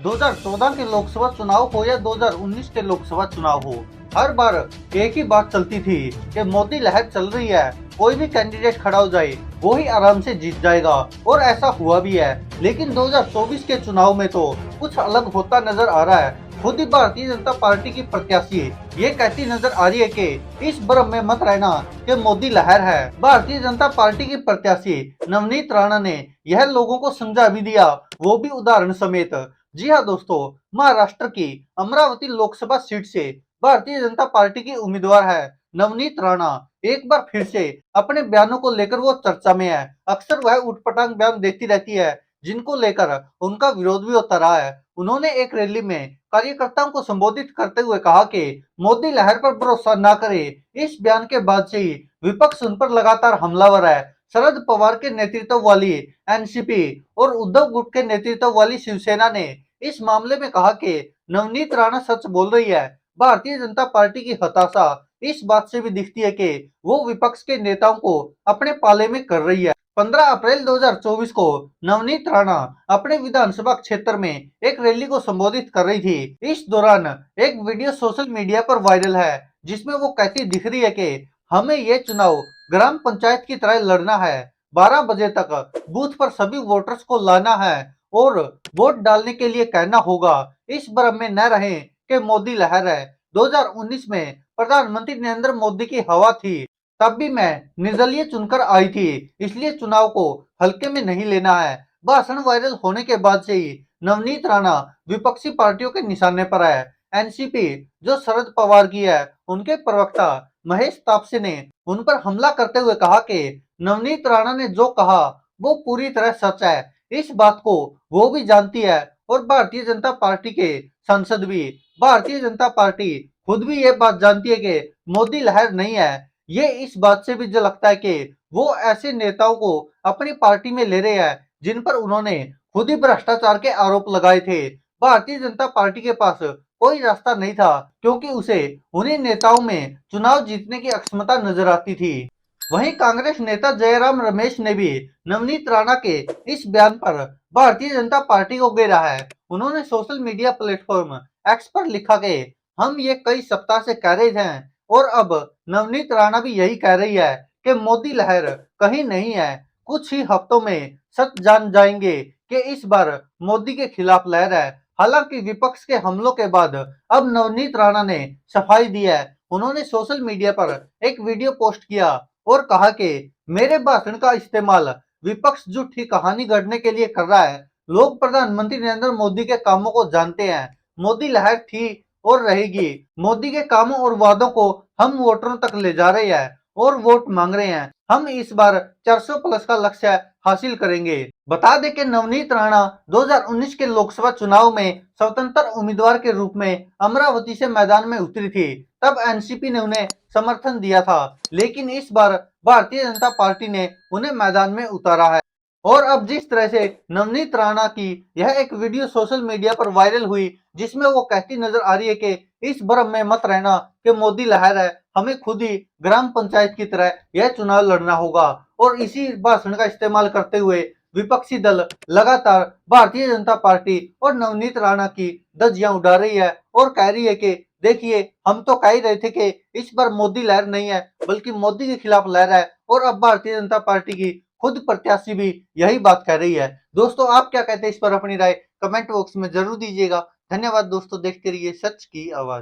2014 के लोकसभा चुनाव हो या 2019 के लोकसभा चुनाव हो, हर बार एक ही बात चलती थी कि मोदी लहर चल रही है, कोई भी कैंडिडेट खड़ा हो जाए वो ही आराम से जीत जाएगा, और ऐसा हुआ भी है। लेकिन 2024 के चुनाव में तो कुछ अलग होता नजर आ रहा है। खुद ही भारतीय जनता पार्टी की प्रत्याशी ये कहती नजर आ रही है कि इस भ्रम में मत रहना कि मोदी लहर है। भारतीय जनता पार्टी की प्रत्याशी नवनीत राणा ने यह लोगों को समझा भी दिया, वो भी उदाहरण समेत। जी हाँ दोस्तों, महाराष्ट्र की अमरावती लोकसभा सीट से भारतीय जनता पार्टी की उम्मीदवार है नवनीत राणा। एक बार फिर से अपने बयानों को लेकर वो चर्चा में है। अक्सर वह उठपटांग बयान देती रहती है, जिनको लेकर उनका विरोध भी होता रहा है। उन्होंने एक रैली में कार्यकर्ताओं को संबोधित करते हुए कहा कि मोदी लहर पर भरोसा न करे। इस बयान के बाद से ही विपक्ष उन पर लगातार हमलावर है। शरद पवार के नेतृत्व वाली एनसीपी और उद्धव गुट के नेतृत्व वाली शिवसेना ने इस मामले में कहा कि नवनीत राणा सच बोल रही है। भारतीय जनता पार्टी की हताशा इस बात से भी दिखती है कि वो विपक्ष के नेताओं को अपने पाले में कर रही है। 15 अप्रैल 2024 को नवनीत राणा अपने विधानसभा क्षेत्र में एक रैली को संबोधित कर रही थी। इस दौरान एक वीडियो सोशल मीडिया पर वायरल है, जिसमें वो कहती दिख रही है कि हमें ये चुनाव ग्राम पंचायत की तरह लड़ना है। 12 बजे तक बूथ पर सभी वोटर्स को लाना है और वोट डालने के लिए कहना होगा। इस भ्रम में न रहें कि मोदी लहर है। 2019 में प्रधानमंत्री नरेंद्र मोदी की हवा थी, तब भी मैं निर्दलीय चुनकर आई थी, इसलिए चुनाव को हल्के में नहीं लेना है। भाषण वायरल होने के बाद से ही नवनीत राणा विपक्षी पार्टियों के निशाने पर है। एनसीपी जो शरद पवार की है, उनके प्रवक्ता महेश तापसे ने उन पर हमला करते हुए कहा कि नवनीत राणा ने जो कहा वो पूरी तरह सच है। इस बात को वो भी जानती है और भारतीय जनता पार्टी के सांसद भी। भारतीय जनता पार्टी खुद भी ये बात जानती है कि मोदी लहर नहीं है। ये इस बात से भी जो लगता है कि वो ऐसे नेताओं को अपनी पार्टी में ले रहे हैं जिन पर उन्होंने खुद ही भ्रष्टाचार के आरोप लगाए थे। भारतीय जनता पार्टी के पास कोई रास्ता नहीं था, क्योंकि उसे उन्हीं नेताओं में चुनाव जीतने की अक्षमता नजर आती थी। वहीं कांग्रेस नेता जयराम रमेश ने भी नवनीत राणा के इस बयान पर भारतीय जनता पार्टी को घेरा है। उन्होंने सोशल मीडिया प्लेटफॉर्म एक्स पर लिखा कि हम ये कई सप्ताह से कह रहे थे और अब नवनीत राणा भी यही कह रही है कि मोदी लहर कहीं नहीं है। कुछ ही हफ्तों में सच जान जाएंगे कि इस बार मोदी के खिलाफ लहर है। हालांकि विपक्ष के हमलों के बाद अब नवनीत राणा ने सफाई दी है। उन्होंने सोशल मीडिया पर एक वीडियो पोस्ट किया और कहा कि मेरे भाषण का इस्तेमाल विपक्ष झूठी कहानी गढ़ने के लिए कर रहा है। लोग प्रधानमंत्री नरेंद्र मोदी के कामों को जानते हैं। मोदी लहर थी और रहेगी। मोदी के कामों और वादों को हम वोटरों तक ले जा रहे हैं और वोट मांग रहे हैं। हम इस बार 400 प्लस का लक्ष्य हासिल करेंगे। बता दें कि नवनीत राणा 2019 के लोकसभा चुनाव में स्वतंत्र उम्मीदवार के रूप में अमरावती से मैदान में उतरी थी। तब एनसीपी ने उन्हें समर्थन दिया था, लेकिन इस बार भारतीय जनता पार्टी ने उन्हें मैदान में उतारा है। और अब जिस तरह से नवनीत राणा की यह एक वीडियो सोशल मीडिया पर वायरल हुई, जिसमें वो कहती नजर आ रही है कि इस भ्रम में मत रहना कि मोदी लहर है, हमें खुद ही ग्राम पंचायत की तरह यह चुनाव लड़ना होगा। और इसी भाषण का इस्तेमाल करते हुए विपक्षी दल लगातार भारतीय जनता पार्टी और नवनीत राणा की धज्जियां उड़ा रही है और कह रही है कि देखिए, हम तो कह ही रहे थे कि इस बार मोदी लहर नहीं है, बल्कि मोदी के खिलाफ लहर है। और अब भारतीय जनता पार्टी की खुद प्रत्याशी भी यही बात कह रही है। दोस्तों, आप क्या कहते हैं इस पर अपनी राय कमेंट बॉक्स में जरूर दीजिएगा। धन्यवाद दोस्तों, देखते रहिए सच की आवाज।